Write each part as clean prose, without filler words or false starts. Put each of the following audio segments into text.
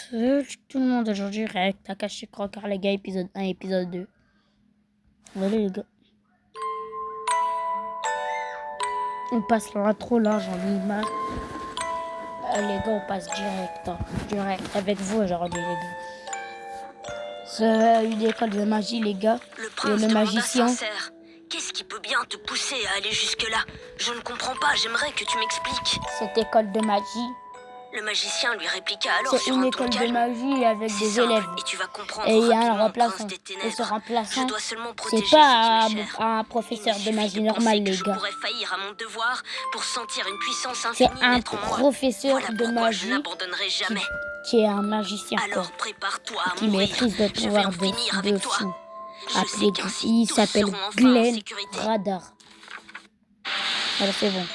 Salut tout le monde, aujourd'hui avec Takashi Crocker les gars, épisode 1, épisode 2. Voilà les gars. On passe l'intro là, j'en ai marre. Les gars, on passe direct, direct avec vous aujourd'hui les gars. C'est une école de magie les gars. Le prince et le magicien. Sincère. Qu'est-ce qui peut bien te pousser à aller jusque-là? Je ne comprends pas, j'aimerais que tu m'expliques. Cette école de magie. Le magicien lui répliqua alors C'est sur une un ton école de calme. magie avec C'est des simple, élèves. et tu vas comprendre Et il y a un rapidement, remplaçant. prince des Et ténèbres. ce remplaçant, Je dois seulement protéger c'est pas ceux qui me gèrent. un professeur Il me de magie suffit de normal penser que les je gars. pourrais faillir à mon devoir pour sentir une puissance C'est infinie un naître en moi. professeur Voilà de pourquoi magie je n'abandonnerai jamais. qui est un magicien quoi. Alors prépare-toi à Qui mourir. maîtrise des Je vais pouvoirs en finir de avec toi. fou. Je Appelé, sais qu'ainsi il tous s'appelle seront enfin en Glenn sécurité. Radar. Alors c'est bon.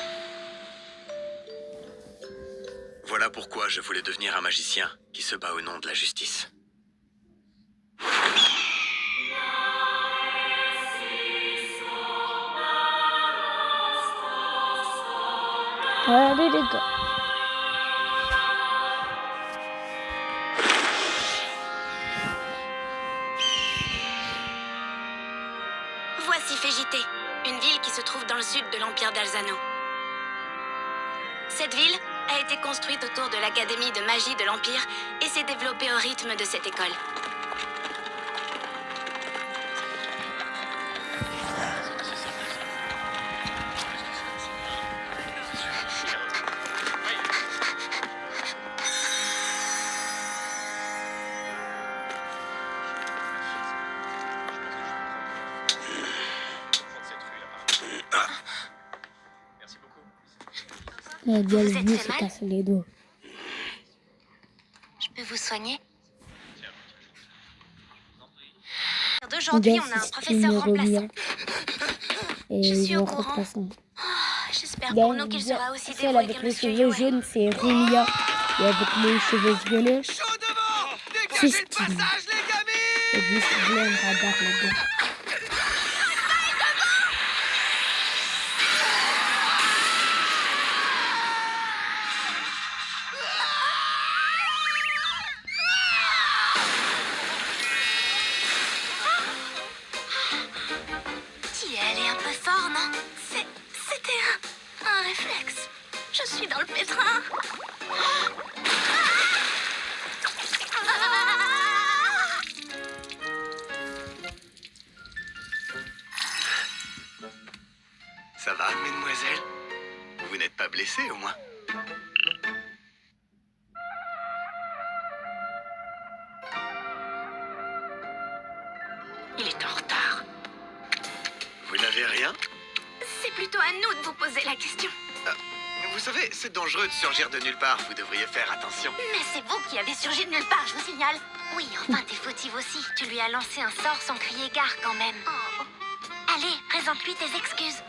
Voilà pourquoi je voulais devenir un magicien qui se bat au nom de la justice. Allez les gars. Voici Fégité, une ville qui se trouve dans le sud de l'Empire d'Alzano. Cette ville a été construite autour de l'Académie de magie de l'Empire et s'est développée au rythme de cette école. Le gars, Vous le êtes vieux très se mal? casse les doigts. Je peux vous soigner? Le D'aujourd'hui, gars, on a un c'est professeur une remplaçant. Romia. Et Je suis ils au ont courant. remplaçant. J'espère Il y a pour nous une qu'il gars- sera aussi celle dévoué avec que les Monsieur cheveux Yue. jaunes, c'est Rumia. Et avec les cheveux violets, Chaud devant! c'est Dégagez le Steve. passage, les gamins! Et lui, c'est Glenn Radar, les gars. Qui est allé un peu fort, non? C'était un réflexe. Je suis dans le pétrin. Ça va, mesdemoiselles? Vous n'êtes pas blessée au moins? Il est en retard. Vous n'avez rien? C'est plutôt à nous de vous poser la question. Vous savez, c'est dangereux de surgir de nulle part. Vous devriez faire attention. Mais c'est vous qui avez surgi de nulle part, je vous signale. Oui, enfin, t'es fautive aussi. Tu lui as lancé un sort sans crier gare quand même. Allez, présente-lui tes excuses.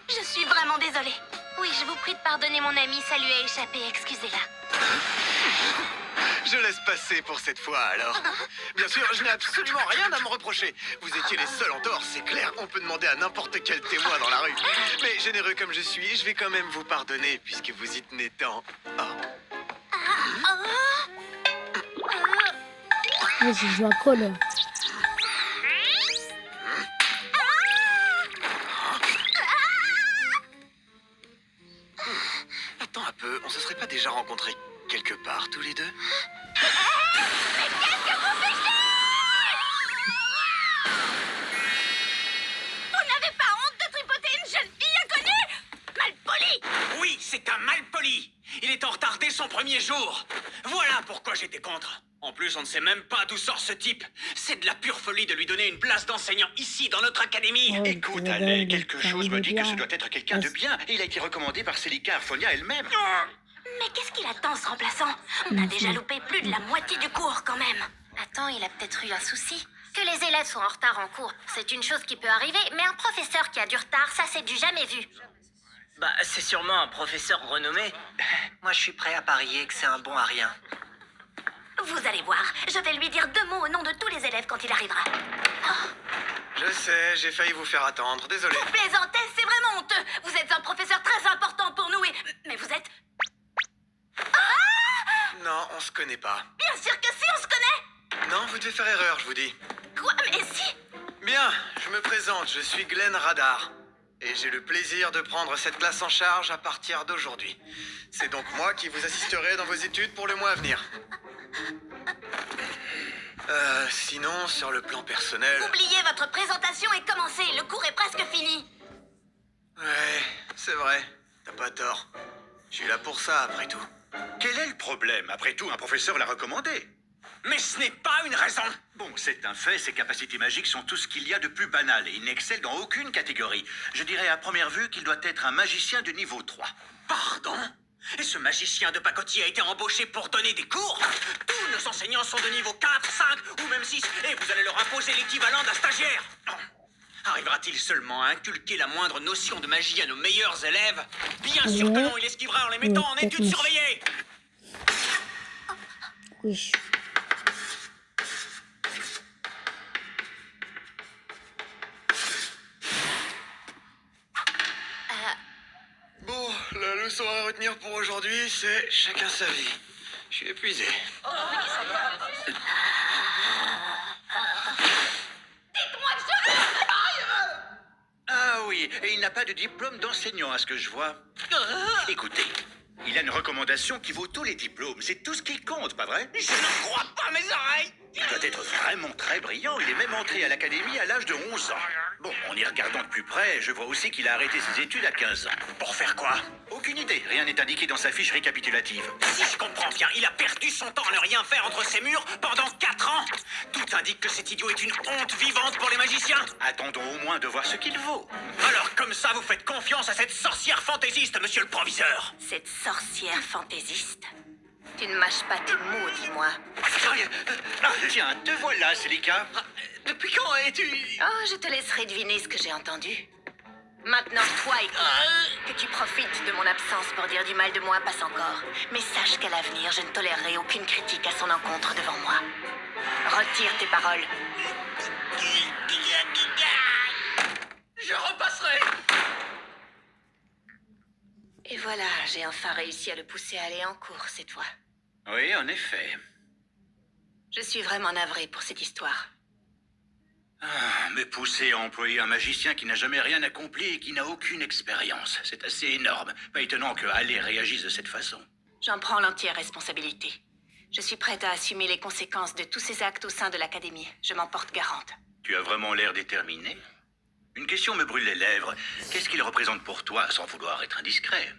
Je suis vraiment désolée. Oui, je vous prie de pardonner mon amie, ça lui a échappé, excusez-la. Je laisse passer pour cette fois, alors. Bien sûr, je n'ai absolument rien à me reprocher. Vous étiez les seuls en tort, c'est clair. On peut demander à n'importe quel témoin dans la rue. Mais généreux comme je suis, je vais quand même vous pardonner puisque vous y tenez tant. Oh. Moi, j'ai joué à quoi là? Attends un peu, on se serait pas déjà rencontrés quelque part tous les deux? Vous n'avez pas honte de tripoter une jeune fille inconnue? Malpoli! Oui, c'est un malpoli! Il est en retard dès son premier jour! Voilà pourquoi j'étais contre! En plus, on ne sait même pas d'où sort ce type. C'est de la pure folie de lui donner une place d'enseignant ici, dans notre académie. Oh, Écoute, le Allais, gars, quelque il chose me est dit que bien. ce doit être quelqu'un de bien. Et il a été recommandé par Célica Arfonia elle-même. Mais qu'est-ce qu'il attend, ce remplaçant? On a déjà loupé plus de la moitié du cours, quand même. Attends, il a peut-être eu un souci. Que les élèves soient en retard en cours, c'est une chose qui peut arriver, mais un professeur qui a du retard, ça c'est du jamais vu. Bah, c'est sûrement un professeur renommé. Moi, je suis prêt à parier que c'est un bon à rien. Vous allez voir, je vais lui dire 2 mots au nom de tous les élèves quand il arrivera. Je sais, j'ai failli vous faire attendre, désolé. Vous plaisantez, c'est vraiment honteux. Vous êtes un professeur très important pour nous et... Mais vous êtes... Non, on se connaît pas. Bien sûr que si, on se connaît. Non, vous devez faire erreur, je vous dis. Quoi? Mais si. Bien, je me présente, je suis Glenn Radar. Et j'ai le plaisir de prendre cette classe en charge à partir d'aujourd'hui. C'est donc moi qui vous assisterai dans vos études pour le mois à venir. Sinon, sur le plan personnel... Oubliez votre présentation et commencez. Le cours est presque fini. Ouais, c'est vrai, t'as pas tort. Je suis là pour ça, après tout. Quel est le problème? Après tout, un professeur l'a recommandé. Mais ce n'est pas une raison. Bon, c'est un fait, ses capacités magiques sont tout ce qu'il y a de plus banal et il n'excelle dans aucune catégorie. Je dirais à première vue qu'il doit être un magicien de niveau 3. Pardon? Et ce magicien de pacotille a été embauché pour donner des cours? Tous nos enseignants sont de niveau 4, 5 ou même 6 et vous allez leur imposer l'équivalent d'un stagiaire. Arrivera-t-il seulement à inculquer la moindre notion de magie à nos meilleurs élèves? Bien sûr que non, il esquivera en les mettant en études surveillées. Oui. Bon, la leçon à retenir pour aujourd'hui, c'est chacun sa vie. Je suis épuisé. Ah oui, et il n'a pas de diplôme d'enseignant à ce que je vois. Écoutez, il a une recommandation qui vaut tous les diplômes. C'est tout ce qui compte, pas vrai? Je n'en crois pas mes oreilles. Il doit être vraiment très brillant. Il est même entré à l'académie à l'âge de 11 ans. Bon, en y regardant de plus près, je vois aussi qu'il a arrêté ses études à 15 ans. Pour faire quoi? Aucune idée. Rien n'est indiqué dans sa fiche récapitulative. Si je comprends bien, il a perdu son temps à ne rien faire entre ses murs pendant 4 ans. Tout indique que cet idiot est une honte vivante pour les magiciens. Attendons au moins de voir ce qu'il vaut. Alors comme ça, vous faites confiance à cette sorcière fantaisiste, monsieur le proviseur? Cette sorcière fantaisiste. Tu ne mâches pas tes mots, dis-moi. Ah, tiens, te voilà, Celica. Depuis quand es-tu... Oh, je te laisserai deviner ce que j'ai entendu. Maintenant, toi, que tu profites de mon absence pour dire du mal de moi passe encore. Mais sache qu'à l'avenir, je ne tolérerai aucune critique à son encontre devant moi. Retire tes paroles. Je repasserai. Et voilà, j'ai enfin réussi à le pousser à aller en cours cette fois. Oui, en effet. Je suis vraiment navrée pour cette histoire. Ah, mais pousser à employer un magicien qui n'a jamais rien accompli et qui n'a aucune expérience, c'est assez énorme. Pas étonnant que Alley réagisse de cette façon. J'en prends l'entière responsabilité. Je suis prête à assumer les conséquences de tous ces actes au sein de l'académie. Je m'en porte garante. Tu as vraiment l'air déterminé. Une question me brûle les lèvres. Qu'est-ce qu'il représente pour toi, sans vouloir être indiscret?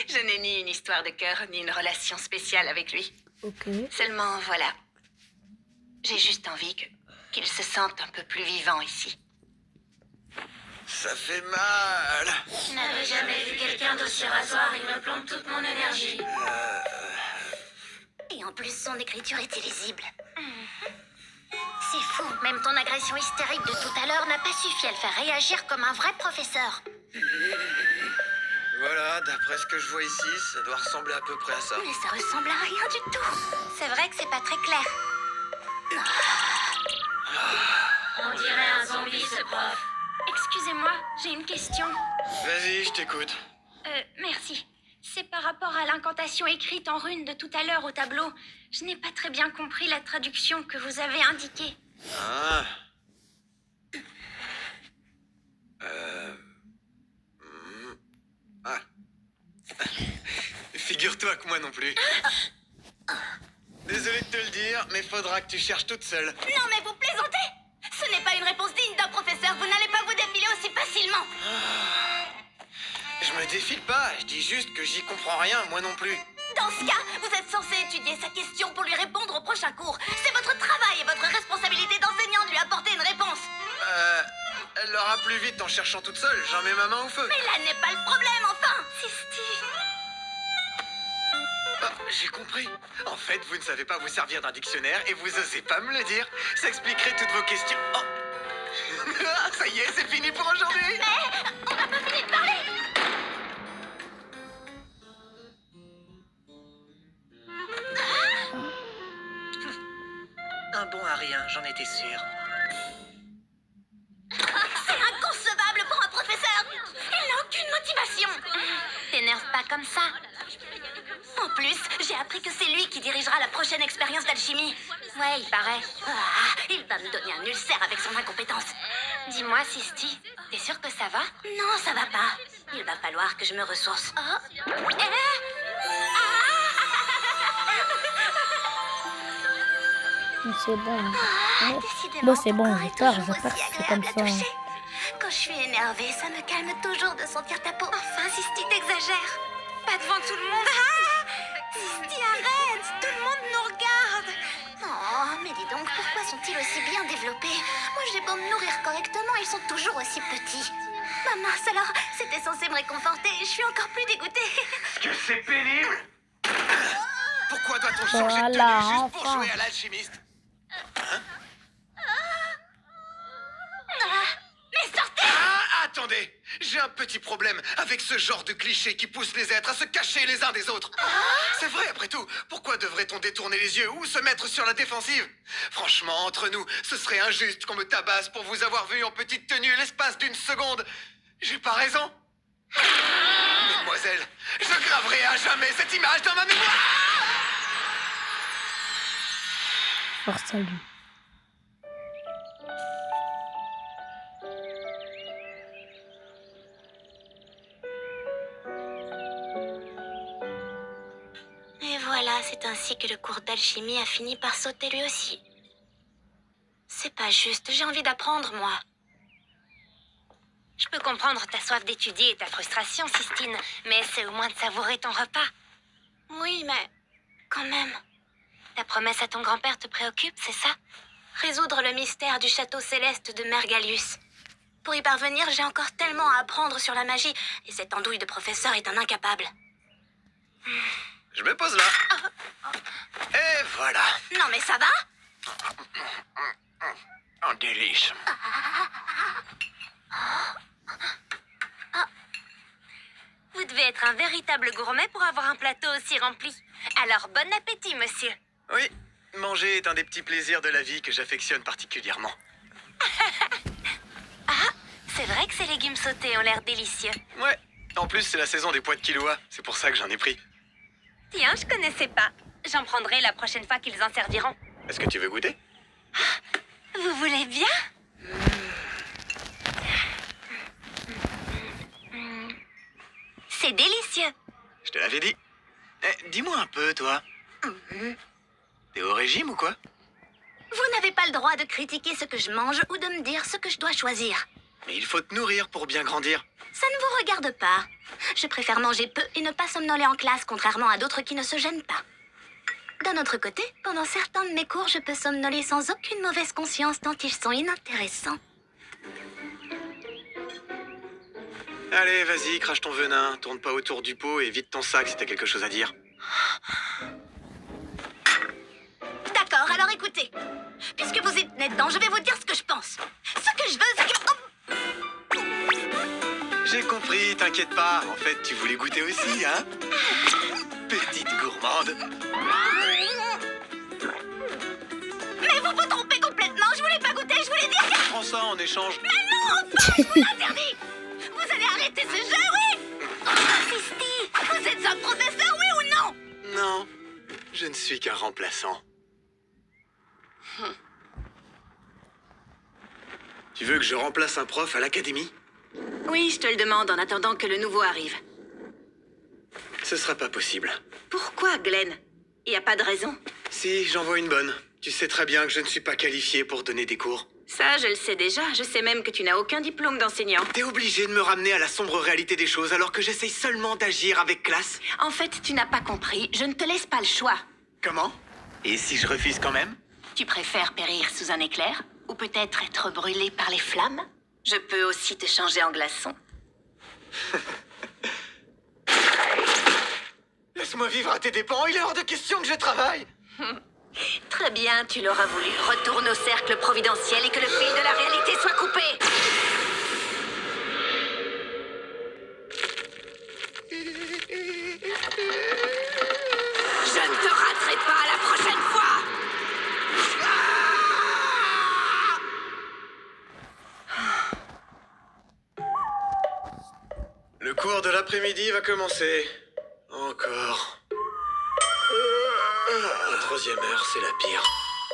Je n'ai ni une histoire de cœur, ni une relation spéciale avec lui. Ok. Seulement, voilà. J'ai juste envie qu'il se sente un peu plus vivant ici. Ça fait mal. Je n'avais jamais vu quelqu'un d'aussi rasoir, il me plombe toute mon énergie. Et en plus, son écriture est illisible. C'est fou, même ton agression hystérique de tout à l'heure n'a pas suffi à le faire réagir comme un vrai professeur. Voilà, d'après ce que je vois ici, ça doit ressembler à peu près à ça. Mais ça ressemble à rien du tout. C'est vrai que c'est pas très clair. On dirait un zombie, ce prof. Excusez-moi, j'ai une question. Vas-y, je t'écoute. Merci. C'est par rapport à l'incantation écrite en runes de tout à l'heure au tableau. Je n'ai pas très bien compris la traduction que vous avez indiquée. Ah. Ah. Figure-toi que moi non plus. Désolé de te le dire, mais faudra que tu cherches toute seule. Non, mais vous plaisantez! Ce n'est pas une réponse digne d'un professeur. Vous n'allez pas vous défiler aussi facilement. Je me défile pas, je dis juste que j'y comprends rien, moi non plus. Dans ce cas, vous êtes censé étudier sa question pour lui répondre au prochain cours. C'est votre travail et votre responsabilité d'enseignant de lui apporter une réponse. Elle l'aura plus vite en cherchant toute seule, j'en mets ma main au feu. Mais là n'est pas le problème, enfin! Sisti! Ah, j'ai compris. En fait, vous ne savez pas vous servir d'un dictionnaire et vous osez pas me le dire. Ça expliquerait toutes vos questions. Oh. Ah, ça y est, c'est fini pour aujourd'hui. On n'a pas fini de parler! Un bon à rien, j'en étais sûr. C'est inconcevable pour un professeur! Il n'a aucune motivation! T'énerve pas comme ça. En plus, j'ai J'ai appris que c'est lui qui dirigera la prochaine expérience d'alchimie. Ouais, il paraît. Ah, il va me donner un ulcère avec son incompétence. Dis-moi, Sisti, t'es sûre que ça va? Non, ça va pas. Il va falloir que je me ressource. C'est bon. Décidément, Bon, c'est bon, ton j'ai corps peur, est j'ai toujours peur que aussi c'est comme agréable à ça. toucher. Quand je suis énervée, ça me calme toujours de sentir ta peau. Enfin, Sisti, t'exagères. Pas devant tout le monde. Sisti, arrête. Tout le monde nous regarde. Oh, mais dis donc, pourquoi sont-ils aussi bien développés? Moi, j'ai beau me nourrir correctement, ils sont toujours aussi petits. Ma mince alors, c'était censé me réconforter. Je suis encore plus dégoûtée. Que c'est pénible. Pourquoi doit-on changer de Voilà, tenue juste pour enfin. jouer à l'alchimiste? Mais sortez! Ah, attendez! J'ai un petit problème avec ce genre de cliché qui pousse les êtres à se cacher les uns des autres. C'est vrai, après tout. Pourquoi devrait-on détourner les yeux ou se mettre sur la défensive? Franchement, entre nous, ce serait injuste qu'on me tabasse pour vous avoir vu en petite tenue l'espace d'une seconde. J'ai pas raison? Mademoiselle, je graverai à jamais cette image dans ma mémoire! Force à lui. Et voilà, c'est ainsi que le cours d'alchimie a fini par sauter lui aussi. C'est pas juste, j'ai envie d'apprendre, moi. Je peux comprendre ta soif d'étudier et ta frustration, Sistine, mais c'est au moins de savourer ton repas. Oui, mais quand même. Ta promesse à ton grand-père te préoccupe, c'est ça? Résoudre le mystère du château céleste de Mergalius. Pour y parvenir, j'ai encore tellement à apprendre sur la magie, et cette andouille de professeur est un incapable. Je me pose là. Et voilà. Non mais ça va? Un délice. Vous devez être un véritable gourmet pour avoir un plateau aussi rempli. Alors bon appétit, monsieur. Oui, manger est un des petits plaisirs de la vie que j'affectionne particulièrement. C'est vrai que ces légumes sautés ont l'air délicieux. Ouais, en plus c'est la saison des pois de quinoa, c'est pour ça que j'en ai pris. Tiens, je connaissais pas. J'en prendrai la prochaine fois qu'ils en serviront. Est-ce que tu veux goûter? Vous voulez bien? C'est délicieux. Je te l'avais dit. Eh, dis-moi un peu, toi. T'es au régime ou quoi? Vous n'avez pas le droit de critiquer ce que je mange ou de me dire ce que je dois choisir. Mais il faut te nourrir pour bien grandir. Ça ne vous regarde pas. Je préfère manger peu et ne pas somnoler en classe, contrairement à d'autres qui ne se gênent pas. D'un autre côté, pendant certains de mes cours, je peux somnoler sans aucune mauvaise conscience tant ils sont inintéressants. Allez, vas-y, crache ton venin, tourne pas autour du pot et vide ton sac si t'as quelque chose à dire. D'accord, alors écoutez. Puisque vous êtes net dedans, je vais vous dire ce que je pense. Ce que je veux, c'est que... Oh, J'ai compris, t'inquiète pas. En fait, tu voulais goûter aussi, hein? Petite gourmande. mais vous vous trompez complètement, je voulais pas goûter, je voulais dire que... Prends ça en échange. Mais non, je vous l'interdis. Vous allez arrêter ce jeu, oui? Sisti, vous êtes un professeur, oui ou non? Non, je ne suis qu'un remplaçant. Tu veux que je remplace un prof à l'académie? Oui, je te le demande en attendant que le nouveau arrive. Ce sera pas possible. Pourquoi, Glenn? Y a pas de raison. Si, j'en vois une bonne. Tu sais très bien que je ne suis pas qualifié pour donner des cours. Ça, je le sais déjà. Je sais même que tu n'as aucun diplôme d'enseignant. T'es obligé de me ramener à la sombre réalité des choses alors que j'essaye seulement d'agir avec classe. En fait, tu n'as pas compris. Je ne te laisse pas le choix. Comment? Et si je refuse quand même? Tu préfères périr sous un éclair? Ou peut-être être brûlé par les flammes? Je peux aussi te changer en glaçon. Laisse-moi vivre à tes dépens, il est hors de question que je travaille. Très bien, tu l'auras voulu. Retourne au cercle providentiel et que le fil de la réalité soit coupé. Je ne te raterai pas la prochaine fois. Le cours de l'après-midi va commencer. Encore. troisième heure, c'est la pire.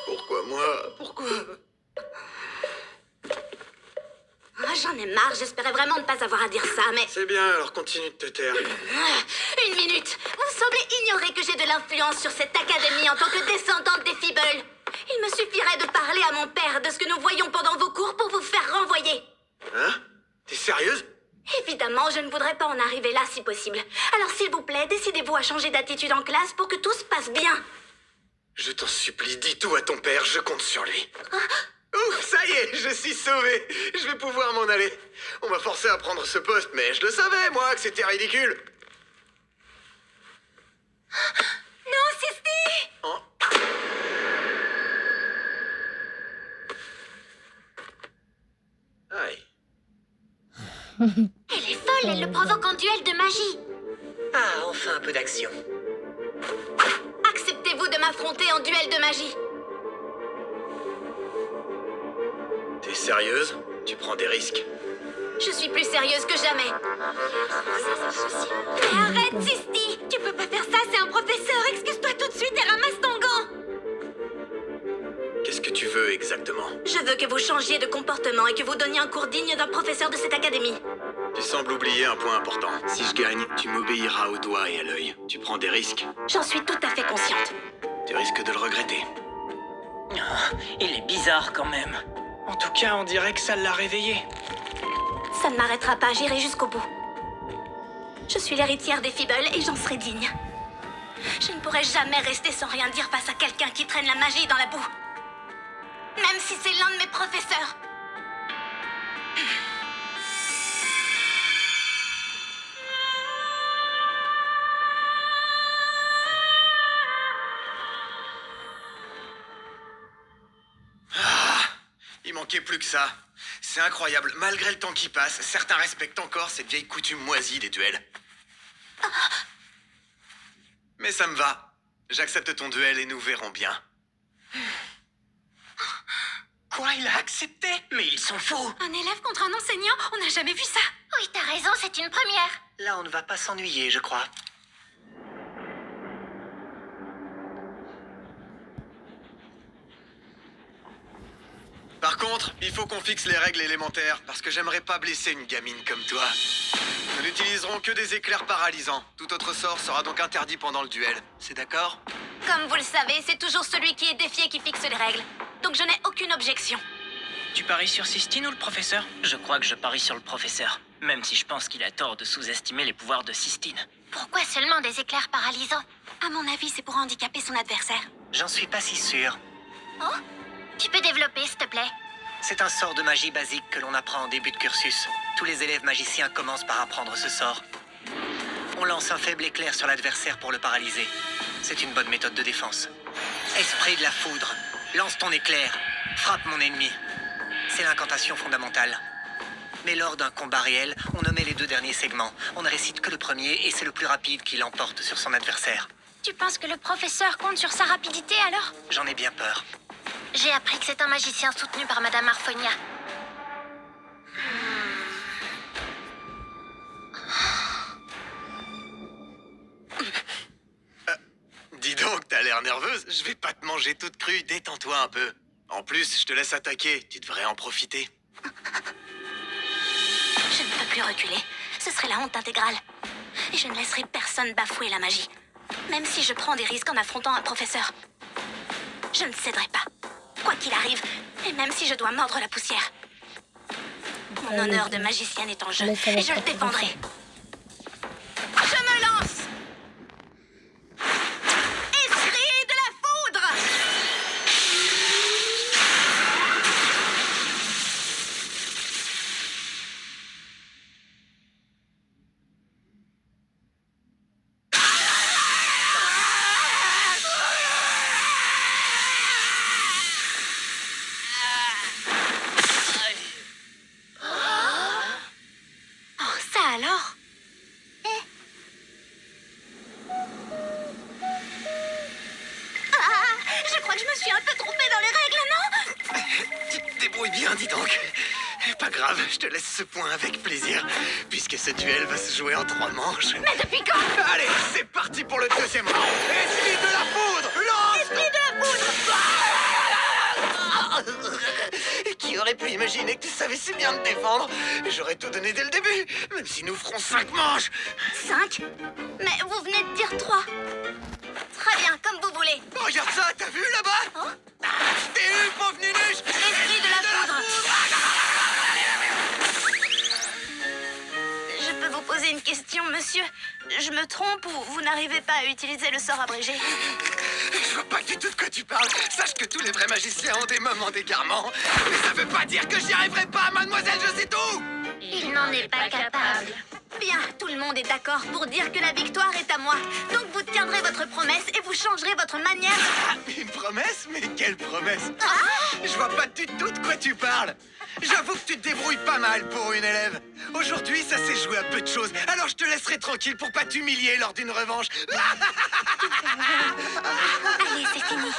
Pourquoi moi? Pourquoi? Ah, j'en ai marre, j'espérais vraiment ne pas avoir à dire ça, mais... C'est bien, alors continue de te taire. Une minute. Vous semblez ignorer que j'ai de l'influence sur cette académie en tant que descendante des Feebles. Il me suffirait de parler à mon père de ce que nous voyons pendant vos cours pour vous faire renvoyer. Hein? T'es sérieuse? Évidemment, je ne voudrais pas en arriver là si possible. Alors s'il vous plaît, décidez-vous à changer d'attitude en classe pour que tout se passe bien. Je t'en supplie, dis tout à ton père, je compte sur lui. Ouh, ça y est, je suis sauvé. Je vais pouvoir m'en aller. On m'a forcé à prendre ce poste, mais je le savais, moi, que c'était ridicule. Non, Sisti! Oh. Aïe. Elle est folle, elle le provoque en duel de magie. Ah, enfin un peu d'action. Acceptez-vous de m'affronter en duel de magie? T'es sérieuse? Tu prends des risques. Je suis plus sérieuse que jamais. Mais arrête, Sisti! Tu peux pas faire ça, c'est un professeur! Excuse-toi tout de suite et ramasse ton gant! Qu'est-ce que tu veux exactement? Je veux que vous changiez de comportement et que vous donniez un cours digne d'un professeur de cette académie. Tu sembles oublier un point important. Si je gagne, tu m'obéiras au doigt et à l'œil. Tu prends des risques. J'en suis tout à fait consciente. Tu risques de le regretter. Ah, il est bizarre quand même. En tout cas, on dirait que ça l'a réveillé. Ça ne m'arrêtera pas, j'irai jusqu'au bout. Je suis l'héritière des Feebles et j'en serai digne. Je ne pourrai jamais rester sans rien dire face à quelqu'un qui traîne la magie dans la boue. Même si c'est l'un de mes professeurs. Il manquait plus que ça. C'est incroyable. Malgré le temps qui passe, certains respectent encore cette vieille coutume moisie des duels. Mais ça me va. J'accepte ton duel et nous verrons bien. Quoi, il a accepté? Mais ils sont fous. Un élève contre un enseignant, on n'a jamais vu ça. Oui, t'as raison, c'est une première. Là, on ne va pas s'ennuyer, je crois. Par contre, il faut qu'on fixe les règles élémentaires, parce que j'aimerais pas blesser une gamine comme toi. Nous n'utiliserons que des éclairs paralysants. Tout autre sort sera donc interdit pendant le duel. C'est d'accord? Comme vous le savez, c'est toujours celui qui est défié qui fixe les règles. Donc je n'ai aucune objection. Tu paries sur Sistine ou le professeur? Je crois que je parie sur le professeur. Même si je pense qu'il a tort de sous-estimer les pouvoirs de Sistine. Pourquoi seulement des éclairs paralysants? À mon avis, c'est pour handicaper son adversaire. J'en suis pas si sûr. Oh? Tu peux développer, s'il te plaît? C'est un sort de magie basique que l'on apprend en début de cursus. Tous les élèves magiciens commencent par apprendre ce sort. On lance un faible éclair sur l'adversaire pour le paralyser. C'est une bonne méthode de défense. Esprit de la foudre, lance ton éclair, frappe mon ennemi. C'est l'incantation fondamentale. Mais lors d'un combat réel, on omet les deux derniers segments. On ne récite que le premier et c'est le plus rapide qui l'emporte sur son adversaire. Tu penses que le professeur compte sur sa rapidité alors? J'en ai bien peur. J'ai appris que c'est un magicien soutenu par Madame Arfonia. Dis donc, t'as l'air nerveuse. Je vais pas te manger toute crue, détends-toi un peu. En plus, je te laisse attaquer, tu devrais en profiter. Je ne peux plus reculer. Ce serait la honte intégrale. Et je ne laisserai personne bafouer la magie. Même si je prends des risques en affrontant un professeur. Je ne céderai pas. Quoi qu'il arrive, et même si je dois mordre la poussière. Mon honneur de magicienne est en jeu, et je le défendrai. Je me lance! Esprit de la foudre! Oh, ça alors? Ah, je crois que je me suis un peu trompée dans les règles, non? Tu te débrouilles bien, dis donc. Pas grave, je te laisse ce point avec plaisir, puisque ce duel va se jouer en 3 manches. Mais depuis quand? Allez, c'est parti pour le deuxième round. Esprit de la foudre, lance! Esprit imaginé que tu savais si bien te défendre. Et j'aurais tout donné dès le début, même si nous ferons 5 manches. 5? Mais vous venez de dire 3. Très bien, comme vous voulez. Regarde ça, t'as vu là-bas? T'es eu, pauvre Nunuche! Esprit de la foudre. Je peux vous poser une question, monsieur? Je me trompe ou vous n'arrivez pas à utiliser le sort abrégé? Je vois pas du tout de quoi tu parles. Sache que tous les vrais magiciens ont des moments d'égarement. Mais ça veut pas dire que j'y arriverai pas, mademoiselle, je sais tout! Il n'en est pas capable. Bien, tout le monde est d'accord pour dire que la victoire est à moi. Donc vous tiendrez votre promesse et vous changerez votre manière de... Une promesse? Mais quelle promesse? Je vois pas du tout de quoi tu parles. J'avoue que tu te débrouilles pas mal pour une élève. Aujourd'hui, ça s'est joué à peu de choses. Alors je te laisserai tranquille pour pas t'humilier lors d'une revanche. Allez, c'est fini.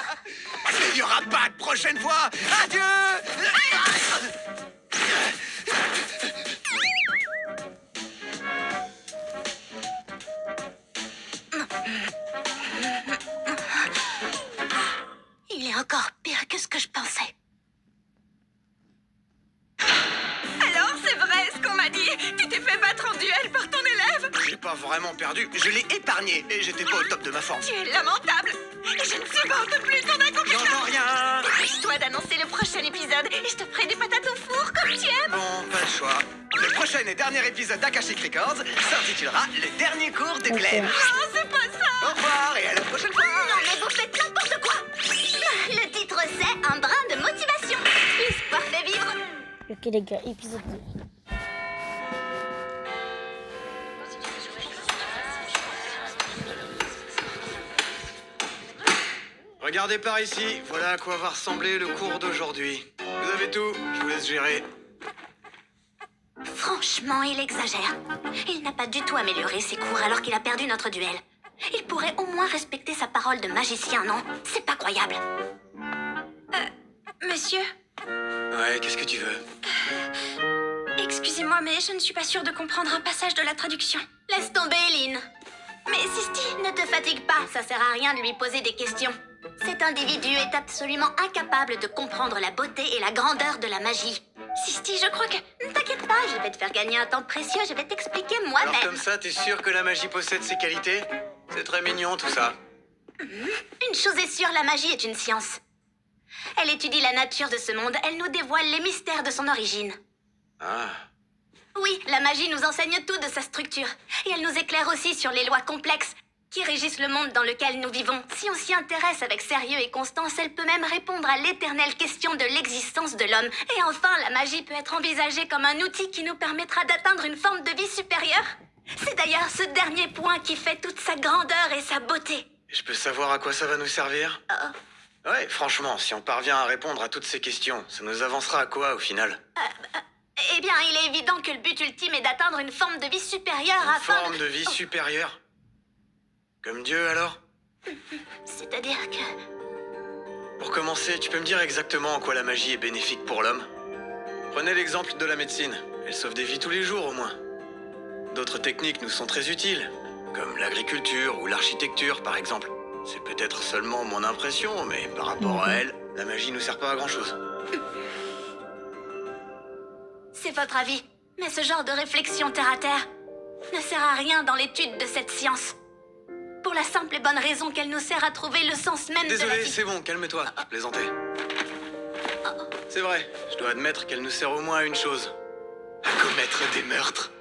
Il n'y aura pas de prochaine fois. Adieu! Il est encore pire que ce que je pensais. Alors, c'est vrai ce qu'on m'a dit? Tu t'es fait battre en duel par ton élève? J'ai pas vraiment perdu. Je l'ai épargné et j'étais pas au top de ma forme. Tu es lamentable! Je ne supporte plus ton accomplissement! J'entends rien. Dépêche-toi d'annoncer le prochain épisode et je te ferai des patates au four comme tu aimes! Bon, pas le choix. Le prochain et dernier épisode d'Akashic Records s'intitulera Le dernier cours de Glenn. Oh, c'est pas ça! Au revoir et à la prochaine fois. Non, mais vous faites n'importe quoi! Le titre, c'est Un brin de motivation. L'espoir fait vivre. Ok les gars, épisode 2. Regardez par ici, voilà à quoi va ressembler le cours d'aujourd'hui. Vous avez tout, je vous laisse gérer. Franchement, il exagère. Il n'a pas du tout amélioré ses cours alors qu'il a perdu notre duel. Il pourrait au moins respecter sa parole de magicien, non? C'est pas croyable. Monsieur, Ouais, qu'est-ce que tu veux? excusez-moi, mais je ne suis pas sûre de comprendre un passage de la traduction. Laisse tomber, Lynn. Mais Sisti, ne te fatigue pas, ça sert à rien de lui poser des questions. Cet individu est absolument incapable de comprendre la beauté et la grandeur de la magie. Sisti, je crois que... Ne t'inquiète pas, je vais te faire gagner un temps précieux, je vais t'expliquer Alors moi-même. comme ça, t'es sûr que la magie possède ses qualités? C'est très mignon tout ça. Une chose est sûre, la magie est une science. Elle étudie la nature de ce monde, elle nous dévoile les mystères de son origine. Ah. Oui, la magie nous enseigne tout de sa structure. Et elle nous éclaire aussi sur les lois complexes qui régissent le monde dans lequel nous vivons. Si on s'y intéresse avec sérieux et constance, elle peut même répondre à l'éternelle question de l'existence de l'homme. Et enfin, la magie peut être envisagée comme un outil qui nous permettra d'atteindre une forme de vie supérieure. C'est d'ailleurs ce dernier point qui fait toute sa grandeur et sa beauté. Je peux savoir à quoi ça va nous servir? Ouais, franchement, si on parvient à répondre à toutes ces questions, ça nous avancera à quoi au final? Eh bien, il est évident que le but ultime est d'atteindre une forme de vie supérieure afin Forme de vie supérieure? Comme Dieu alors? C'est-à-dire que... Pour commencer, tu peux me dire exactement en quoi la magie est bénéfique pour l'homme? Prenez l'exemple de la médecine. Elle sauve des vies tous les jours au moins. D'autres techniques nous sont très utiles, comme l'agriculture ou l'architecture par exemple. C'est peut-être seulement mon impression, mais par rapport à elle, la magie nous sert pas à grand-chose. C'est votre avis, mais ce genre de réflexion terre à terre ne sert à rien dans l'étude de cette science. Pour la simple et bonne raison qu'elle nous sert à trouver le sens même de la Désolé, vie. c'est bon, calme-toi, je plaisantais. C'est vrai, je dois admettre qu'elle nous sert au moins à une chose. À commettre des meurtres.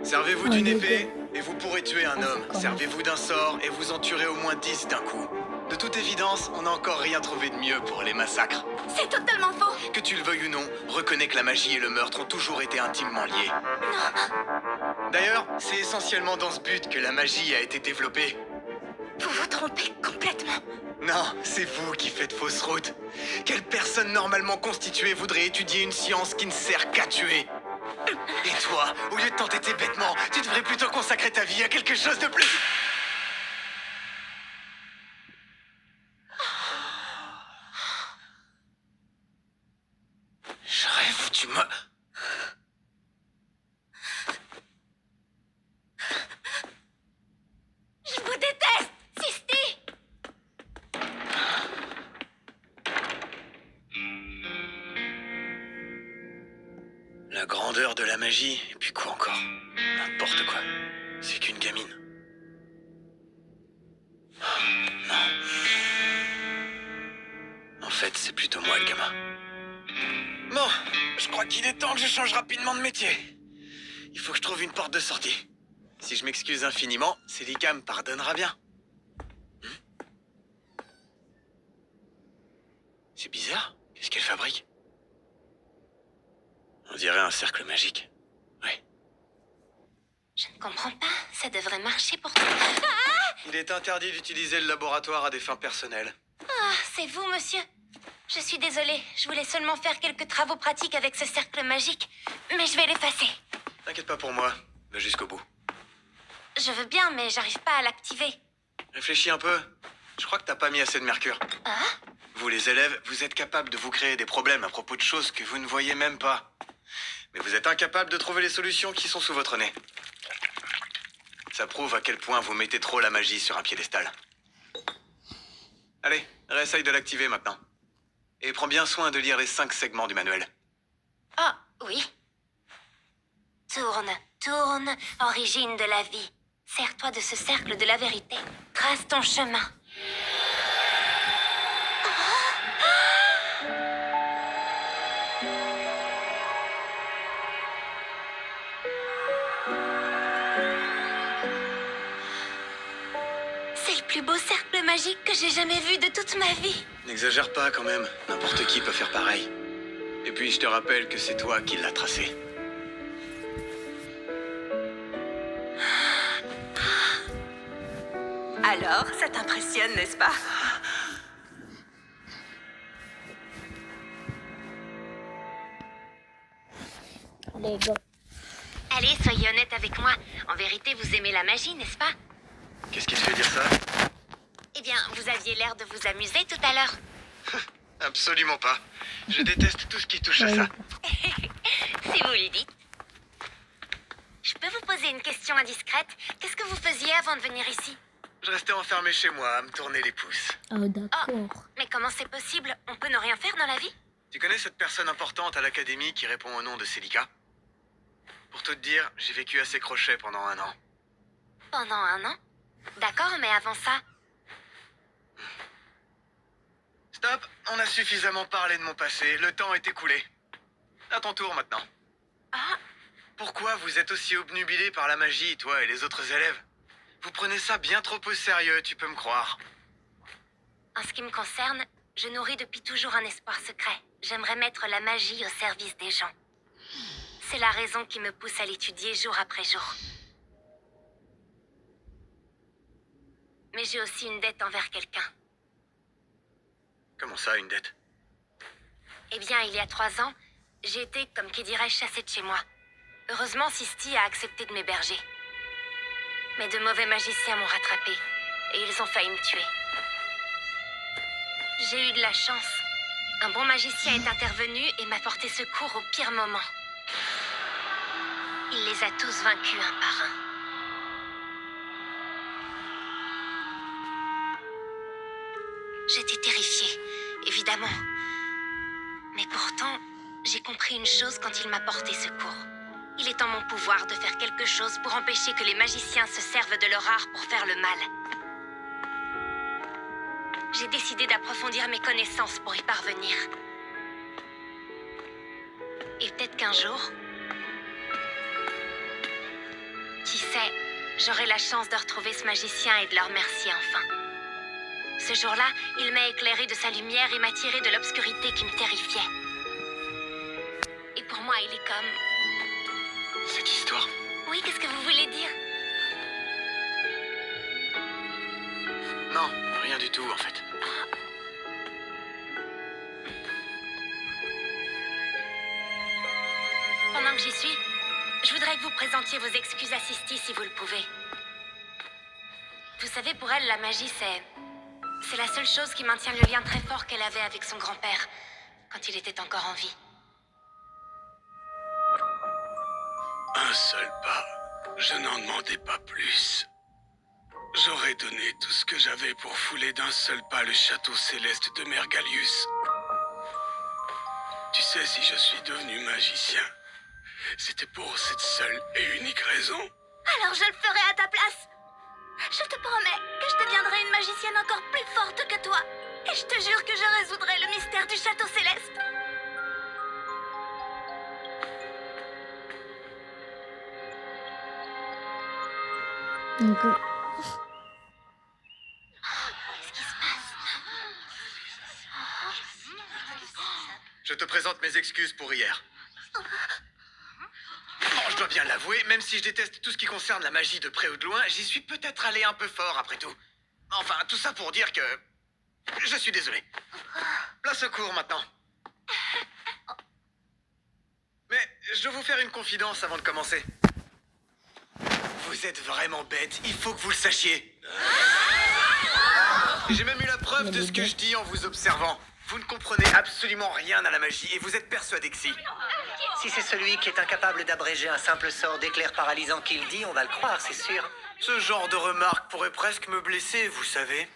Servez-vous d'une épée et vous pourrez tuer un homme. Servez-vous d'un sort et vous en tuerez au moins 10 d'un coup. De toute évidence, on n'a encore rien trouvé de mieux pour les massacres. C'est totalement faux. Que tu le veuilles ou non, reconnais que la magie et le meurtre ont toujours été intimement liés. D'ailleurs, c'est essentiellement dans ce but que la magie a été développée. Vous vous trompez complètement. Non, c'est vous qui faites fausse route. Quelle personne normalement constituée voudrait étudier une science qui ne sert qu'à tuer? Et toi, au lieu de t'entêter bêtement, tu devrais plutôt consacrer ta vie à quelque chose de plus... J'aurais foutu moi... Je vous déteste, Sisti. La grandeur de la magie, et puis quoi encore? N'importe quoi. C'est qu'une gamine. Oh, non. En fait, c'est plutôt moi le gamin. Bon, je crois qu'il est temps que je change rapidement de métier. Il faut que je trouve une porte de sortie. Si je m'excuse infiniment, Celica me pardonnera bien. C'est bizarre. Qu'est-ce qu'elle fabrique? On dirait un cercle magique. Ouais. Je ne comprends pas. Ça devrait marcher pour toi. Il est interdit d'utiliser le laboratoire à des fins personnelles. Ah, c'est vous, monsieur. Je suis désolée. Je voulais seulement faire quelques travaux pratiques avec ce cercle magique. Mais je vais l'effacer. T'inquiète pas pour moi. Va jusqu'au bout. Je veux bien, mais j'arrive pas à l'activer. Réfléchis un peu. Je crois que t'as pas mis assez de mercure. Ah? Vous, les élèves, vous êtes capables de vous créer des problèmes à propos de choses que vous ne voyez même pas. Mais vous êtes incapables de trouver les solutions qui sont sous votre nez. Ça prouve à quel point vous mettez trop la magie sur un piédestal. Allez, réessaye de l'activer maintenant. Et prends bien soin de lire les 5 segments du manuel. Ah, oui. Tourne, tourne, origine de la vie. Sers-toi de ce cercle de la vérité. Trace ton chemin. C'est le plus beau cercle magique que j'ai jamais vu de toute ma vie. N'exagère pas quand même, n'importe qui peut faire pareil. Et puis je te rappelle que c'est toi qui l'as tracé. Alors, ça t'impressionne, n'est-ce pas? Les gars. Allez, soyez honnête avec moi. En vérité, vous aimez la magie, n'est-ce pas? Qu'est-ce qui te fait dire ça? Eh bien, vous aviez l'air de vous amuser tout à l'heure. Absolument pas. Je déteste tout ce qui touche à ça. Si vous le dites. Je peux vous poser une question indiscrète? Qu'est-ce que vous faisiez avant de venir ici? Je restais enfermé chez moi à me tourner les pouces. Oh, d'accord. Mais comment c'est possible? On peut ne rien faire dans la vie? Tu connais cette personne importante à l'académie qui répond au nom de Celica? Pour tout te dire, j'ai vécu à ses crochets pendant 1 an. Pendant 1 an? D'accord, mais avant ça? Stop, on a suffisamment parlé de mon passé, le temps est écoulé. À ton tour maintenant. Ah, Pourquoi vous êtes aussi obnubilés par la magie, toi et les autres élèves? Vous prenez ça bien trop au sérieux, tu peux me croire. en ce qui me concerne, je nourris depuis toujours un espoir secret. J'aimerais mettre la magie au service des gens. C'est la raison qui me pousse à l'étudier jour après jour. Mais j'ai aussi une dette envers quelqu'un. Comment ça, une dette? Eh bien, il y a 3 ans, j'ai été, comme qui dirait, chassée de chez moi. Heureusement, Sisti a accepté de m'héberger. Mais de mauvais magiciens m'ont rattrapée, et ils ont failli me tuer. J'ai eu de la chance. Un bon magicien est intervenu et m'a porté secours au pire moment. Il les a tous vaincus un par un. J'étais terrifiée, évidemment. Mais pourtant, j'ai compris une chose quand il m'a porté secours. Il est en mon pouvoir de faire quelque chose pour empêcher que les magiciens se servent de leur art pour faire le mal. J'ai décidé d'approfondir mes connaissances pour y parvenir. Et peut-être qu'un jour, qui sait, j'aurai la chance de retrouver ce magicien et de le remercier enfin. Ce jour-là, il m'a éclairé de sa lumière et m'a tiré de l'obscurité qui me terrifiait. Et pour moi, il est comme... Cette histoire? Oui, qu'est-ce que vous voulez dire? Non, rien du tout en fait. Pendant que j'y suis, je voudrais que vous présentiez vos excuses à Sisti si vous le pouvez. Vous savez, pour elle, la magie, c'est la seule chose qui maintient le lien très fort qu'elle avait avec son grand-père quand il était encore en vie. Un seul pas. Je n'en demandais pas plus. J'aurais donné tout ce que j'avais pour fouler d'un seul pas le château céleste de Mergalius. Tu sais, si je suis devenu magicien, C'était pour cette seule et unique raison. Alors je le ferai à ta place. Je te promets que je deviendrai une magicienne encore plus forte que toi. Et je te jure que je résoudrai le mystère du château céleste. Donc, Je te présente mes excuses pour hier. Bon, je dois bien l'avouer, même si je déteste tout ce qui concerne la magie de près ou de loin, j'y suis peut-être allé un peu fort après tout. Enfin, tout ça pour dire que... Je suis désolé. Place au cours maintenant. Mais je dois vous faire une confidence avant de commencer. Vous êtes vraiment bête, il faut que vous le sachiez. J'ai même eu la preuve de ce que je dis en vous observant. Vous ne comprenez absolument rien à la magie et vous êtes persuadé que si. Si c'est celui qui est incapable d'abréger un simple sort d'éclair paralysant qu'il dit, on va le croire, c'est sûr. Ce genre de remarque pourrait presque me blesser, vous savez.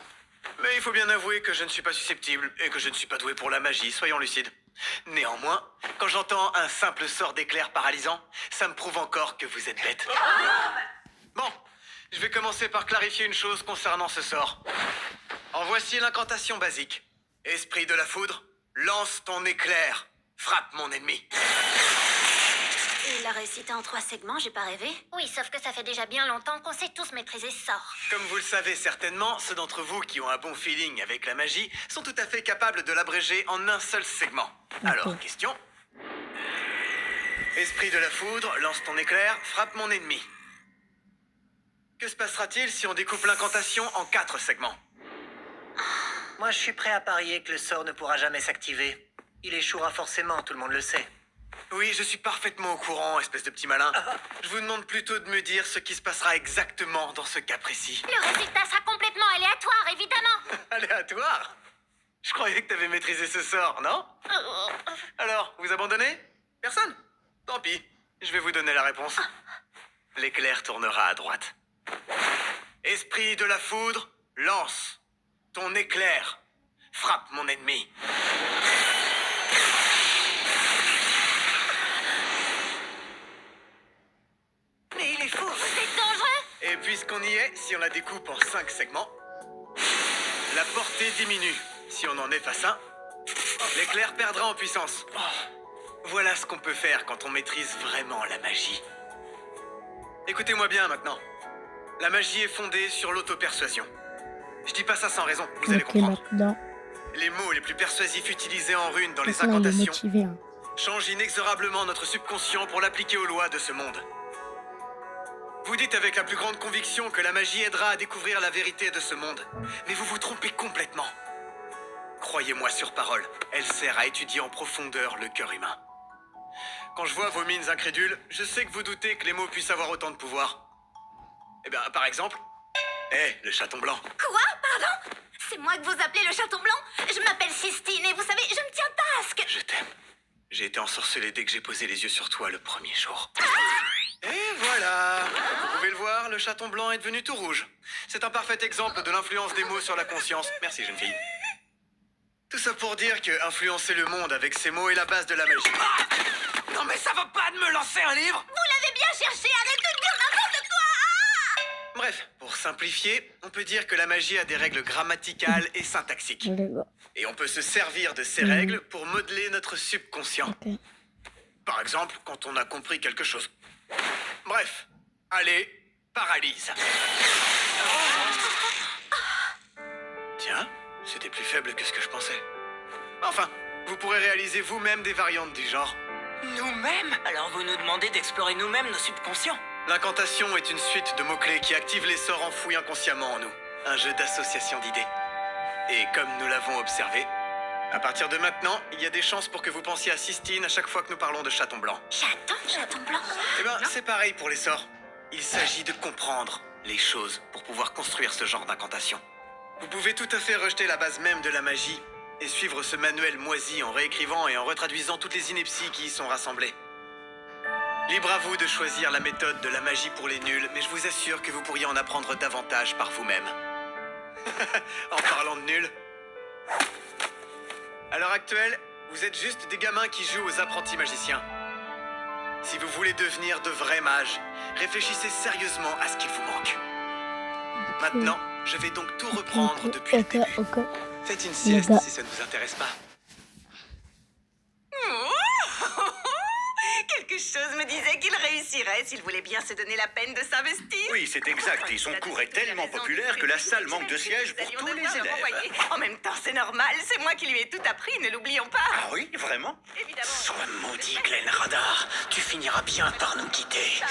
Mais il faut bien avouer que je ne suis pas susceptible et que je ne suis pas doué pour la magie, soyons lucides. Néanmoins, quand j'entends un simple sort d'éclair paralysant, ça me prouve encore que vous êtes bête. Bon, je vais commencer par clarifier une chose concernant ce sort. En voici l'incantation basique. Esprit de la foudre, lance ton éclair, frappe mon ennemi. Il l'a récité en 3 segments, j'ai pas rêvé. Oui, sauf que ça fait déjà bien longtemps qu'on sait tous maîtriser ce sort. Comme vous le savez certainement, ceux d'entre vous qui ont un bon feeling avec la magie sont tout à fait capables de l'abréger en un seul segment. Alors, question. Esprit de la foudre, lance ton éclair, frappe mon ennemi. Que se passera-t-il si on découpe l'incantation en 4 segments? Moi, je suis prêt à parier que le sort ne pourra jamais s'activer. Il échouera forcément, tout le monde le sait. Oui, je suis parfaitement au courant, espèce de petit malin. Je vous demande plutôt de me dire ce qui se passera exactement dans ce cas précis. Le résultat sera complètement aléatoire, évidemment. Aléatoire? Je croyais que t'avais maîtrisé ce sort, non? Alors, vous abandonnez? Personne? Tant pis, je vais vous donner la réponse. L'éclair tournera à droite. Esprit de la foudre, lance ton éclair. Frappe mon ennemi. Mais il est fou! C'est dangereux. Et puisqu'on y est, si on la découpe en 5 segments, la portée diminue. Si on en efface un, l'éclair perdra en puissance. Voilà ce qu'on peut faire quand on maîtrise vraiment la magie. Écoutez-moi bien maintenant. La magie est fondée sur l'auto-persuasion. Je dis pas ça sans raison, vous allez comprendre. maintenant. Les mots les plus persuasifs utilisés en runes dans les Maintenant, il est incantations motivé. Hein. changent inexorablement notre subconscient pour l'appliquer aux lois de ce monde. Vous dites avec la plus grande conviction que la magie aidera à découvrir la vérité de ce monde, mais vous vous trompez complètement. Croyez-moi sur parole, elle sert à étudier en profondeur le cœur humain. Quand je vois vos mines incrédules, je sais que vous doutez que les mots puissent avoir autant de pouvoir. Eh bien, par exemple... le chaton blanc. Quoi? Pardon? C'est moi que vous appelez le chaton blanc? Je m'appelle Sistine et vous savez, je me tiens pas à ce que... Je t'aime. J'ai été ensorcelé dès que j'ai posé les yeux sur toi le premier jour. Et voilà. Vous pouvez le voir, le chaton blanc est devenu tout rouge. C'est un parfait exemple de l'influence des mots sur la conscience. Merci, jeune fille. Tout ça pour dire que influencer le monde avec ces mots est la base de la magie. Non mais ça va pas de me lancer un livre! Vous l'avez bien cherché, arrêtez de dire n'importe quoi! Bref, pour simplifier, on peut dire que la magie a des règles grammaticales et syntaxiques. Et on peut se servir de ces règles pour modeler notre subconscient. Ok. Par exemple, quand on a compris quelque chose. Bref, allez, paralyse. Tiens, c'était plus faible que ce que je pensais. Enfin, vous pourrez réaliser vous-même des variantes du genre. Nous-mêmes? Alors vous nous demandez d'explorer nous-mêmes nos subconscients? L'incantation est une suite de mots-clés qui activent les sorts enfouis inconsciemment en nous. Un jeu d'association d'idées. Et comme nous l'avons observé, à partir de maintenant, il y a des chances pour que vous pensiez à Sistine à chaque fois que nous parlons de chaton blanc. Chaton blanc? Eh ben, c'est pareil pour les sorts. Il s'agit de comprendre les choses pour pouvoir construire ce genre d'incantation. Vous pouvez tout à fait rejeter la base même de la magie et suivre ce manuel moisi en réécrivant et en retraduisant toutes les inepties qui y sont rassemblées. Libre à vous de choisir la méthode de la magie pour les nuls, mais je vous assure que vous pourriez en apprendre davantage par vous-même. En parlant de nuls, à l'heure actuelle, vous êtes juste des gamins qui jouent aux apprentis magiciens. Si vous voulez devenir de vrais mages, réfléchissez sérieusement à ce qu'il vous manque. Maintenant, je vais donc tout reprendre depuis le début. Faites une sieste si ça ne vous intéresse pas. Quelque chose me disait qu'il réussirait s'il voulait bien se donner la peine de s'investir. Oui, c'est exact. Et son cours est tellement populaire que la salle manque de sièges pour tous les élèves. En même temps, c'est normal. C'est moi qui lui ai tout appris, ne l'oublions pas. Ah oui, vraiment? Évidemment. Sois maudit, Glenn Radar. Tu finiras bien par nous quitter.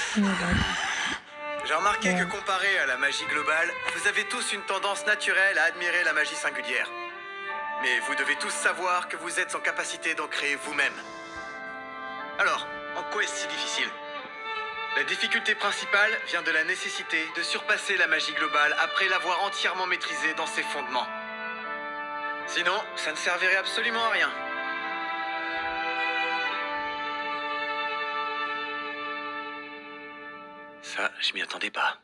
J'ai remarqué que comparé à la magie globale, vous avez tous une tendance naturelle à admirer la magie singulière. Mais vous devez tous savoir que vous êtes en capacité d'en créer vous-même. Alors, en quoi est-ce si difficile? La difficulté principale vient de la nécessité de surpasser la magie globale après l'avoir entièrement maîtrisée dans ses fondements. Sinon, ça ne servirait absolument à rien. Ça, je m'y attendais pas.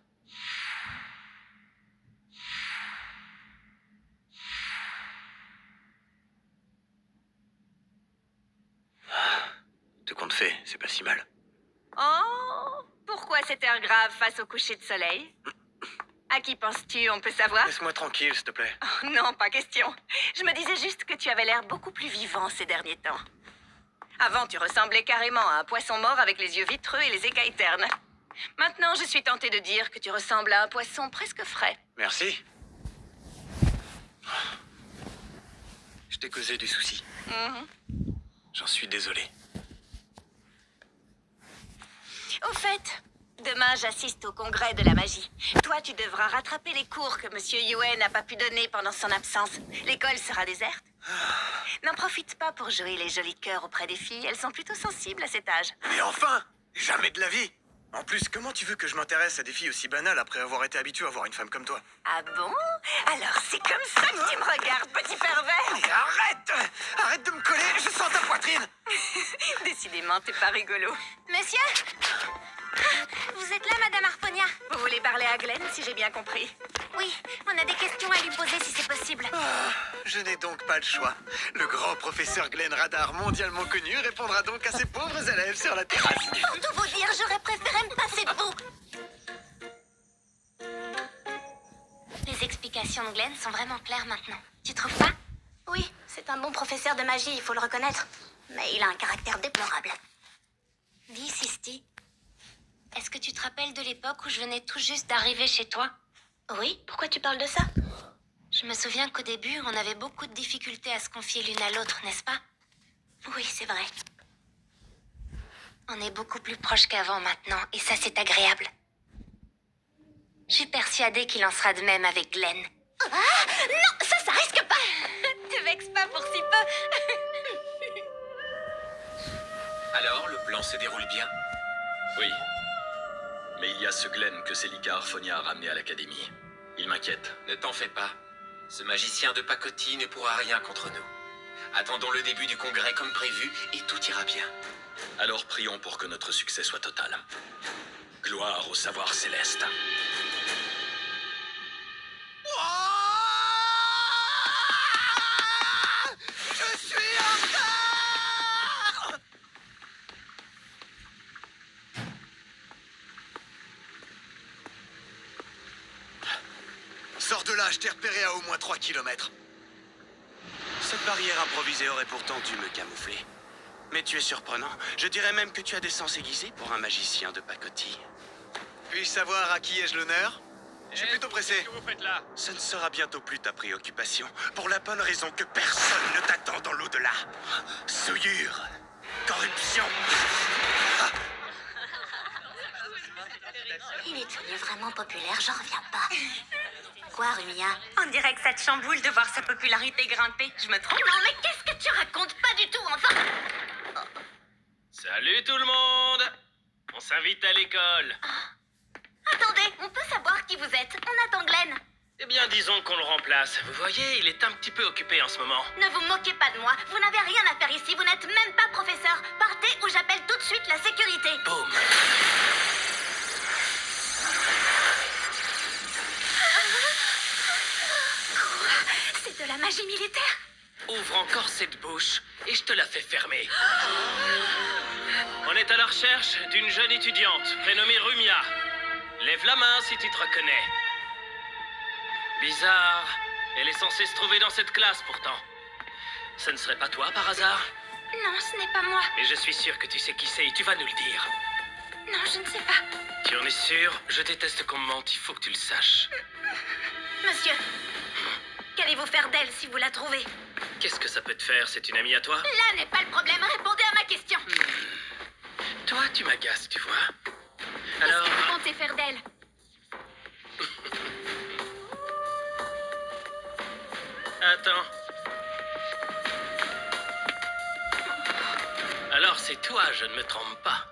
Tout compte fait, c'est pas si mal. Oh, pourquoi cet air grave face au coucher de soleil? À qui penses-tu, on peut savoir? Laisse-moi tranquille, s'il te plaît. Oh, non, pas question. Je me disais juste que tu avais l'air beaucoup plus vivant ces derniers temps. Avant, tu ressemblais carrément à un poisson mort avec les yeux vitreux et les écailles ternes. Maintenant, je suis tentée de dire que tu ressembles à un poisson presque frais. Merci. Je t'ai causé du souci. J'en suis désolé. Au fait, demain, j'assiste au congrès de la magie. Toi, tu devras rattraper les cours que Monsieur Yuen n'a pas pu donner pendant son absence. L'école sera déserte. N'en profite pas pour jouer les jolis cœurs auprès des filles. Elles sont plutôt sensibles à cet âge. Mais enfin! Jamais de la vie! En plus, comment tu veux que je m'intéresse à des filles aussi banales après avoir été habitué à voir une femme comme toi? Ah bon? Alors c'est comme ça que tu me regardes, petit pervers? Mais arrête! Arrête de me coller, je sens ta poitrine! Décidément, t'es pas rigolo. Monsieur? Vous êtes là, Madame Harponia? Vous voulez parler à Glenn, si j'ai bien compris? Oui, on a des questions à lui poser si c'est possible. Je n'ai donc pas le choix. Le grand professeur Glenn Radar, mondialement connu, répondra donc à ses pauvres élèves sur la terrasse. Pour tout vous dire, j'aurais préféré me passer de vous. Les explications de Glenn sont vraiment claires maintenant. Tu trouves pas? Oui, c'est un bon professeur de magie, il faut le reconnaître. Mais il a un caractère déplorable. Dis, Sisti, est-ce que tu te rappelles de l'époque où je venais tout juste d'arriver chez toi? Oui, pourquoi tu parles de ça? Je me souviens qu'au début, on avait beaucoup de difficultés à se confier l'une à l'autre, n'est-ce pas? Oui, c'est vrai. On est beaucoup plus proches qu'avant maintenant, et ça, c'est agréable. Je suis persuadée qu'il en sera de même avec Glenn. Ah! Non, ça risque pas! Te vexe pas pour si peu. Alors, le plan se déroule bien? Oui. Mais il y a ce Glenn que Celica Harfonia a ramené à l'académie. Il m'inquiète. Ne t'en fais pas. Ce magicien de pacotille ne pourra rien contre nous. Attendons le début du congrès comme prévu et tout ira bien. Alors prions pour que notre succès soit total. Gloire au savoir céleste. Je suis en retard! Sors de là, je t'ai repéré à au moins 3 kilomètres. Cette barrière improvisée aurait pourtant dû me camoufler. Mais tu es surprenant. Je dirais même que tu as des sens aiguisés pour un magicien de pacotille. Puis-je savoir à qui ai-je l'honneur? Je suis plutôt pressé. Qu'est-ce que vous faites là? Ce ne sera bientôt plus ta préoccupation, pour la bonne raison que personne ne t'attend dans l'au-delà. Souillure, corruption. Il est devenu vraiment populaire, j'en reviens pas. Quoi, Rumia? On dirait que ça te chamboule de voir sa popularité grimper. Je me trompe? Non, mais qu'est-ce que tu racontes? Pas du tout, enfin! Salut tout le monde! On s'invite à l'école. Attendez, on peut savoir qui vous êtes? On attend Glenn. Eh bien, disons qu'on le remplace. Vous voyez, il est un petit peu occupé en ce moment. Ne vous moquez pas de moi, vous n'avez rien à faire ici, vous n'êtes même pas professeur. Partez ou j'appelle tout de suite la sécurité. Boum! C'est de la magie militaire. Ouvre encore cette bouche et je te la fais fermer. On est à la recherche d'une jeune étudiante prénommée Rumia. Lève la main si tu te reconnais. Bizarre. Elle est censée se trouver dans cette classe pourtant. Ce ne serait pas toi par hasard? Non, ce n'est pas moi. Mais je suis sûr que tu sais qui c'est et tu vas nous le dire. Non, je ne sais pas. Tu en es sûr? Je déteste qu'on me mente, il faut que tu le saches. Monsieur, qu'allez-vous faire d'elle si vous la trouvez? Qu'est-ce que ça peut te faire? C'est une amie à toi? Là n'est pas le problème, répondez à ma question. Toi, tu m'agaces, tu vois. Qu'est-ce que vous comptez faire d'elle? Attends. Alors c'est toi, je ne me trompe pas.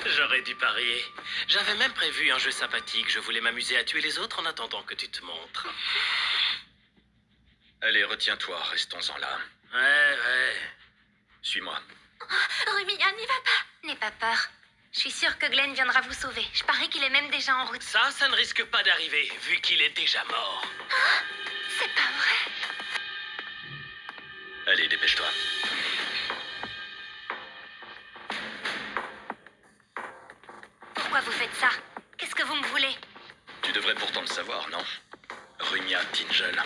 J'aurais dû parier. J'avais même prévu un jeu sympathique. Je voulais m'amuser à tuer les autres en attendant que tu te montres. Allez, retiens-toi, restons-en là. Ouais. Suis-moi. Rumia, n'y va pas. N'aie pas peur. Je suis sûre que Glenn viendra vous sauver. Je parie qu'il est même déjà en route. Ça ne risque pas d'arriver, vu qu'il est déjà mort. C'est pas vrai. Allez, dépêche-toi. Pourquoi vous faites ça? Qu'est-ce que vous me voulez? Tu devrais pourtant le savoir, non? Rumia Tingel.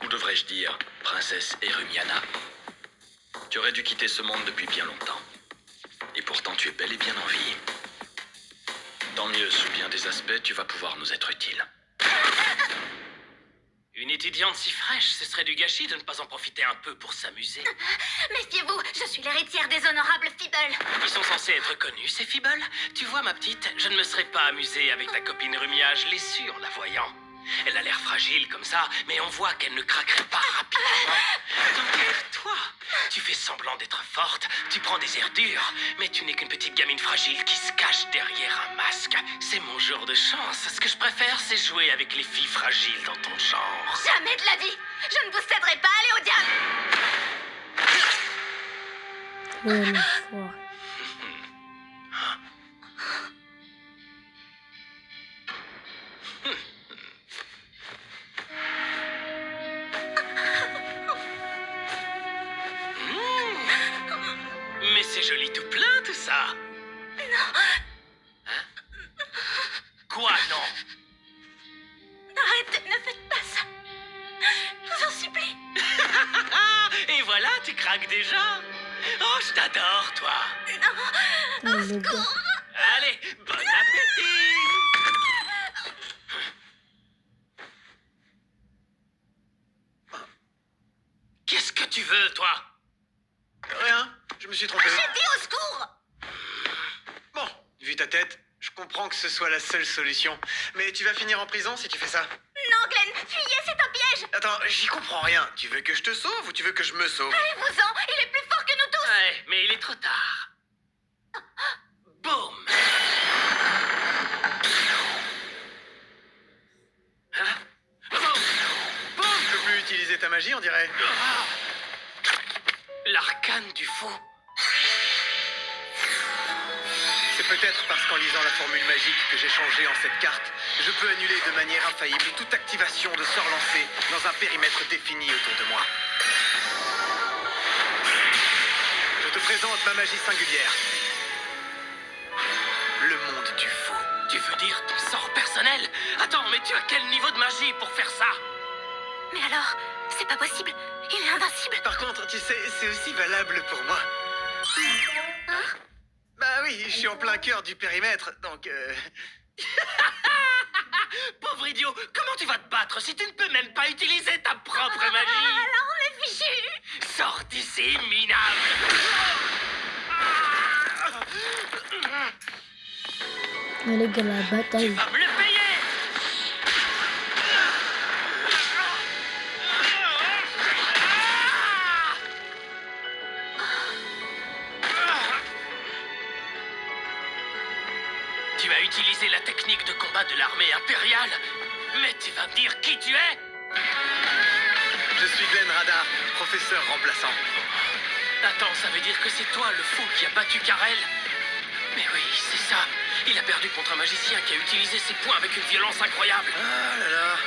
Ou devrais-je dire, princesse Erumiana. Tu aurais dû quitter ce monde depuis bien longtemps. Et pourtant, tu es bel et bien en vie. Tant mieux, sous bien des aspects, tu vas pouvoir nous être utile. Une étudiante si fraîche, ce serait du gâchis de ne pas en profiter un peu pour s'amuser. Méfiez-vous, je suis l'héritière des honorables Feeble. Ils sont censés être connus, ces Feeble. Tu vois, ma petite, je ne me serais pas amusée avec ta copine Rumia, je l'ai su en la voyant. Elle a l'air fragile comme ça, mais on voit qu'elle ne craquerait pas rapidement. Donc lève-toi. Tu fais semblant d'être forte, tu prends des airs durs, mais tu n'es qu'une petite gamine fragile qui se cache derrière un masque. C'est mon jour de chance. Ce que je préfère, c'est jouer avec les filles fragiles dans ton genre. Jamais de la vie. Je ne vous céderai pas, allez au diable. Une fois. Mais c'est joli tout plein, tout ça. Non. Hein? Quoi, non? Arrêtez, ne faites pas ça. Je vous en supplie. Et voilà, tu craques déjà. Oh, je t'adore, toi. Non. Au Le gars. secours. Allez, bon appétit. Qu'est-ce que tu veux, toi? Rien, je me suis trompé. J'ai dit au secours. Bon, vu ta tête, je comprends que ce soit la seule solution. Mais tu vas finir en prison si tu fais ça. Non, Glenn, fuyez, c'est un piège. Attends, j'y comprends rien. Tu veux que je te sauve ou tu veux que je me sauve? Allez-vous-en, il est plus fort que nous tous. Ouais, mais il est trop tard. Boum. Hein? Boum. Boum. Je peux plus utiliser ta magie, on dirait. L'arcane du fou. C'est peut-être parce qu'en lisant la formule magique que j'ai changée en cette carte, je peux annuler de manière infaillible toute activation de sort lancé dans un périmètre défini autour de moi. Je te présente ma magie singulière. Le monde du fou. Tu veux dire ton sort personnel? Attends, mais tu as quel niveau de magie pour faire ça? Mais alors, c'est pas possible. Il est invincible. Par contre, tu sais, c'est aussi valable pour moi. Hein? Bah oui, je suis en plein cœur du périmètre, donc... Pauvre idiot, comment tu vas te battre si tu ne peux même pas utiliser ta propre magie? Alors on est fichu. Sors d'ici, minable. Elle est dans la bataille. Va me le payer. Tu as utilisé la technique de combat de l'armée impériale, mais tu vas me dire qui tu es? Je suis Glenn Radar, professeur remplaçant. Attends, ça veut dire que c'est toi le fou qui a battu Karel? Mais oui, c'est ça. Il a perdu contre un magicien qui a utilisé ses points avec une violence incroyable. Ah là là,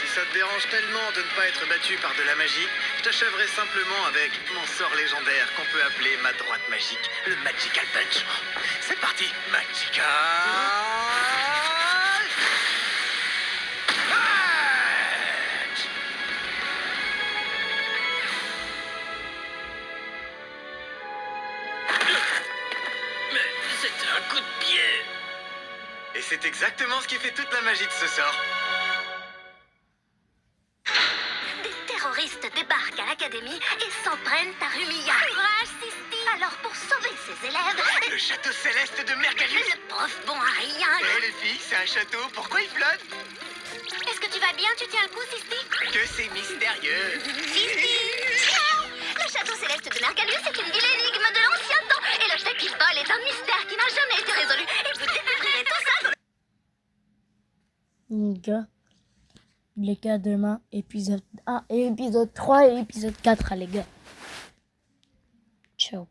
c'est ça te dérange tellement de ne pas être battu par de la magie, je t'achèverai simplement avec mon sort légendaire qu'on peut appeler ma droite magique, le Magical Punch. C'est parti, Magical Punch! Mais c'était un coup de pied. Et c'est exactement ce qui fait toute la magie de ce sort. Des terroristes débarquent à l'académie et s'en prennent à Rumilla. Courage, Sisti! Alors, pour sauver ses élèves... Le château céleste de Mergalius. Le prof bon à rien. Eh les filles, c'est un château, pourquoi il flotte? Est-ce que tu vas bien? Tu tiens le coup, Sisti? Que c'est mystérieux. Sisti! Le château céleste de Mergalius est une ville énigme de l'ancien temps. Et l'objet qu'il vole est un mystère qui n'a jamais été résolu. Et vous découvrirez tout ça dans... Les gars, demain, épisode 1, épisode 3 et épisode 4, les gars. Ciao.